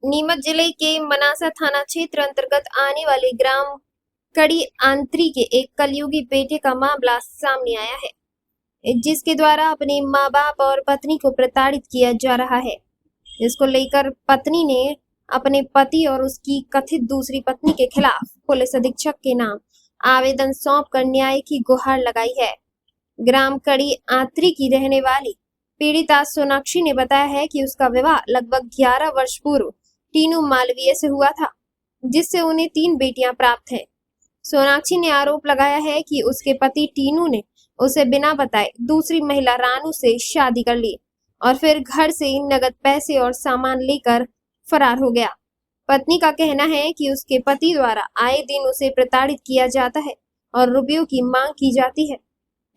नीमच जिले के मनासा थाना क्षेत्र अंतर्गत आने वाले ग्राम कड़ी आंत्री के एक कलयुगी बेटे का मामला सामने आया है, जिसके द्वारा अपने मां बाप और पत्नी को प्रताड़ित किया जा रहा है। जिसको लेकर पत्नी ने अपने पति और उसकी कथित दूसरी पत्नी के खिलाफ पुलिस अधीक्षक के नाम आवेदन सौंपकर न्याय की गुहार लगाई है। ग्राम कड़ी आंत्री की रहने वाली पीड़िता सोनाक्षी ने बताया है कि उसका विवाह लगभग 11 वर्ष पूर्व टीनू मालवीय से हुआ था, जिससे उन्हें 3 बेटियां प्राप्त हैं। सोनाक्षी ने आरोप लगाया है कि उसके पति टीनू ने उसे बिना बताए दूसरी महिला रानू से शादी कर ली और फिर घर से नगद पैसे और सामान लेकर फरार हो गया। पत्नी का कहना है कि उसके पति द्वारा आए दिन उसे प्रताड़ित किया जाता है और रुपयों की मांग की जाती है।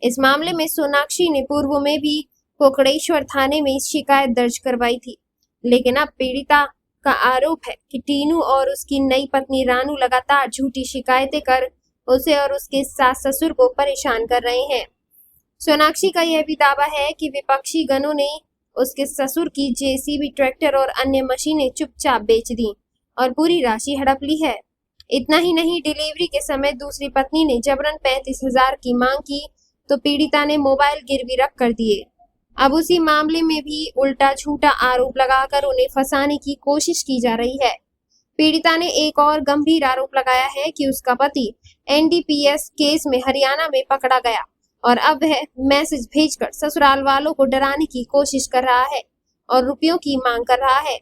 इस मामले में सोनाक्षी ने पूर्व में भी कोकड़ेश्वर थाने में शिकायत दर्ज करवाई थी, लेकिन अब पीड़िता का आरोप है कि टीनू और उसकी नई पत्नी रानू लगातार झूठी शिकायतें कर उसे और उसके सास ससुर को परेशान कर रहे हैं। सोनाक्षी का यह भी दावा है कि विपक्षी गणों ने उसके ससुर की जेसीबी, ट्रैक्टर और अन्य मशीनें चुपचाप बेच दी और पूरी राशि हड़प ली है। इतना ही नहीं, डिलीवरी के समय दूसरी पत्नी ने जबरन 35,000 की मांग की तो पीड़िता ने मोबाइल गिरवी रख कर दिए। अब उसी मामले में भी उल्टा झूठा आरोप लगाकर उन्हें फंसाने की कोशिश की जा रही है। पीड़िता ने एक और गंभीर आरोप लगाया है कि उसका पति एनडीपीएस केस में हरियाणा में पकड़ा गया और अब वह मैसेज भेजकर ससुराल वालों को डराने की कोशिश कर रहा है और रुपयों की मांग कर रहा है।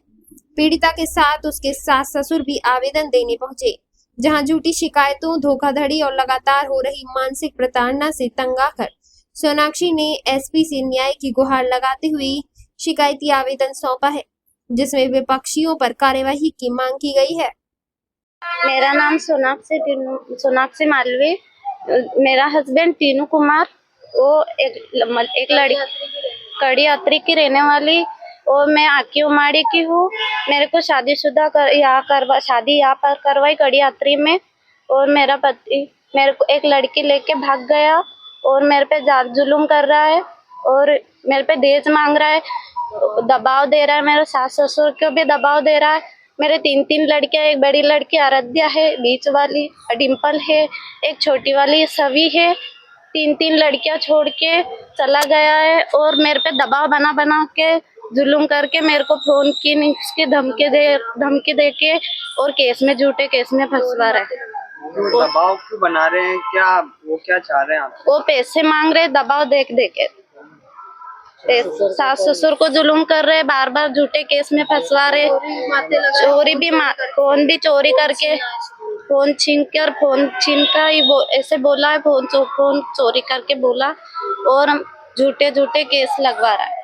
पीड़िता के साथ उसके सास ससुर भी आवेदन देने पहुंचे, जहां झूठी शिकायतों, धोखाधड़ी और लगातार हो रही मानसिक प्रताड़ना से तंग आकर सोनाक्षी ने एसपी से न्याय की गुहार लगाते हुए शिकायती आवेदन सौंपा है, जिसमें विपक्षियों पर कार्यवाही की मांग की गई है। मेरा नाम सोनाक्षी मालवी। मेरा हस्बैंड टीनू कुमार, वो एक लड़की कड़ी आत्री की रहने वाली और मैं आकी उमाड़ी की हूँ। मेरे को शादीशुदा शादी यहाँ पर करवाई कड़ी आत्री में, और मेरा पति मेरे को एक लड़की लेके भाग गया और मेरे पे जुल्म कर रहा है और मेरे पे दहेज मांग रहा है, दबाव दे रहा है। मेरे सास ससुर को भी दबाव दे रहा है। मेरे 3 लड़कियां, एक बड़ी लड़की आराध्या है, बीच वाली डिम्पल है, एक छोटी वाली सवी है। 3 लड़कियां छोड़ के चला गया है और मेरे पे दबाव बना के जुल्म करके मेरे को फोन की धमकी दे के और झूठे केस में फंसवा रहा है। दबाव क्यों बना रहे हैं? वो क्या चाह रहे हैं आप? वो पैसे मांग रहे, दबाव दे के सास ससुर को जुल्म कर रहे, बार बार झूठे केस में फंसवा रहे, चोरी भी फोन भी चोरी करके फोन छीन का ही ऐसे बोला है, फोन चोरी करके बोला और झूठे केस लगवा रहा है।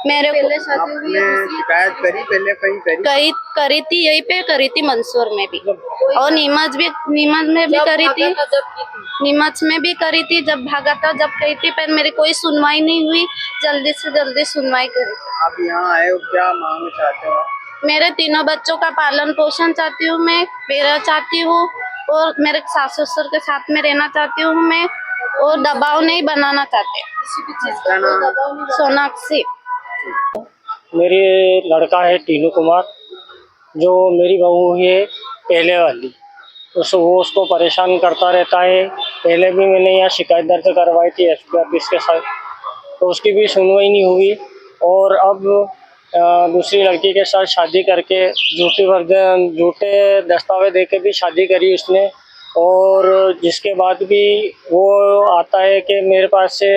मेरे को आपने शिकायत करी पहले कहीं करी थी, यही पे करी थी, मंसूर में भी और नीमच में भी करी थी। नीमच में भी करी थी जब भागा था, जब कही थी, पर मेरी कोई सुनवाई नहीं हुई। जल्दी से जल्दी सुनवाई करी। आप यहाँ आए हो, क्या मांग चाहते हो? मेरे 3 बच्चों का पालन पोषण चाहती हूँ मैं, मेरा चाहती हूँ और मेरे सास ससुर के साथ में रहना चाहती हूँ मैं, और दबाव नहीं बनाना चाहते। सोनाक्षी। मेरी लड़का है टीनू कुमार, जो मेरी बहू है पहले वाली, वो उसको परेशान करता रहता है। पहले भी मैंने यहाँ शिकायत दर्ज करवाई थी एसपी ऑफिस के साथ, तो उसकी भी सुनवाई नहीं हुई। और अब दूसरी लड़की के साथ शादी करके झूठे दस्तावेज देके भी शादी करी उसने, और जिसके बाद भी वो आता है कि मेरे पास से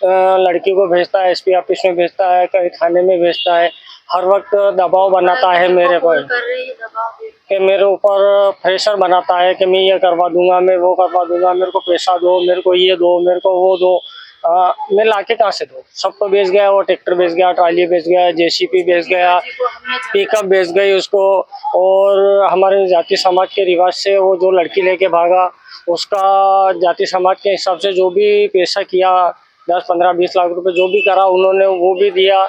लड़की को भेजता है, एसपी ऑफिस में भेजता है, कहीं थाने में भेजता है, हर वक्त दबाव बनाता है मेरे पर, कि मेरे ऊपर प्रेशर बनाता है कि मैं ये करवा दूंगा, मैं वो करवा दूंगा, मेरे को पैसा दो, मेरे को ये दो, मेरे को वो दो। मैं लाके कहाँ से दूँ? सब तो बेच गया, वो ट्रैक्टर बेच गया, ट्राली बेच गया, जेसीबी बेच गया, पिकअप बेच गई उसको। और हमारे जाति समाज के रिवाज से वो जो लड़की लेके भागा, उसका जाति समाज के हिसाब से जो भी पैसा किया, 10, 15, 20 लाख रुपए जो भी करा उन्होंने, वो भी दिया।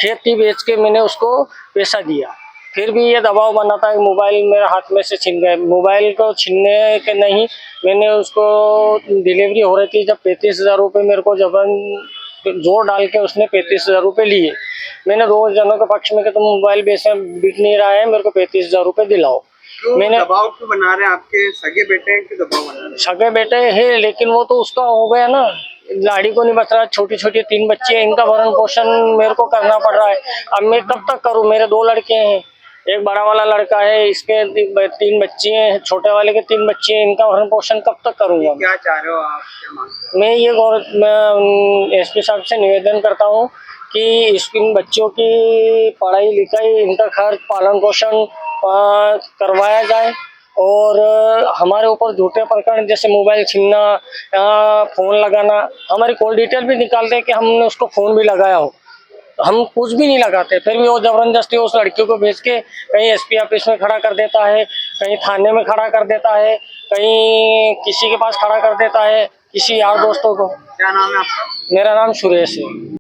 खेती बेच के मैंने उसको पैसा दिया, फिर भी ये दबाव बनाता है। मोबाइल मेरे हाथ में से छीन गए, मोबाइल को छीनने के नहीं, मैंने उसको डिलीवरी हो रही थी जब 35,000 रुपये मेरे को जबरन जोर डाल के उसने 35,000 रुपये लिए। मैंने 2 जनों के पक्ष में कि तुम मोबाइल बिक नहीं रहा है, मेरे को 35,000 रुपये दिलाओ। क्यों मैंने दबाव क्यों बना रहे हैं? आपके सगे बेटे हैं कि दबाव बना रहे हैं? सगे बेटे है, लेकिन वो तो उसका हो गया ना, लाड़ी को नहीं बच रहा। छोटी छोटी 3 बच्चे हैं, इनका भरण पोषण मेरे को करना पड़ रहा है। अब मैं कब तक करूं? मेरे 2 लड़के हैं, एक बड़ा वाला लड़का है, इसके 3 बच्चे हैं, छोटे वाले के 3 बच्चे हैं, इनका भरण पोषण कब तक करूंगा? क्या चाह रहे हो आप? क्या मांग रहे हो? मैं एसपी साहब से निवेदन करता हूँ कि इन बच्चों की पढ़ाई लिखाई, इनका खर्च पालन पोषण करवाया जाए, और हमारे ऊपर झूठे प्रकरण जैसे मोबाइल छीनना, फ़ोन लगाना, हमारी कॉल डिटेल भी निकालते हैं कि हमने उसको फ़ोन भी लगाया हो। हम कुछ भी नहीं लगाते, फिर भी वो जबरदस्ती उस लड़की को भेज के कहीं एसपी ऑफिस में खड़ा कर देता है, कहीं थाने में खड़ा कर देता है, कहीं किसी के पास खड़ा कर देता है, किसी यार दोस्तों को। क्या नाम है आपका? मेरा नाम सुरेश है।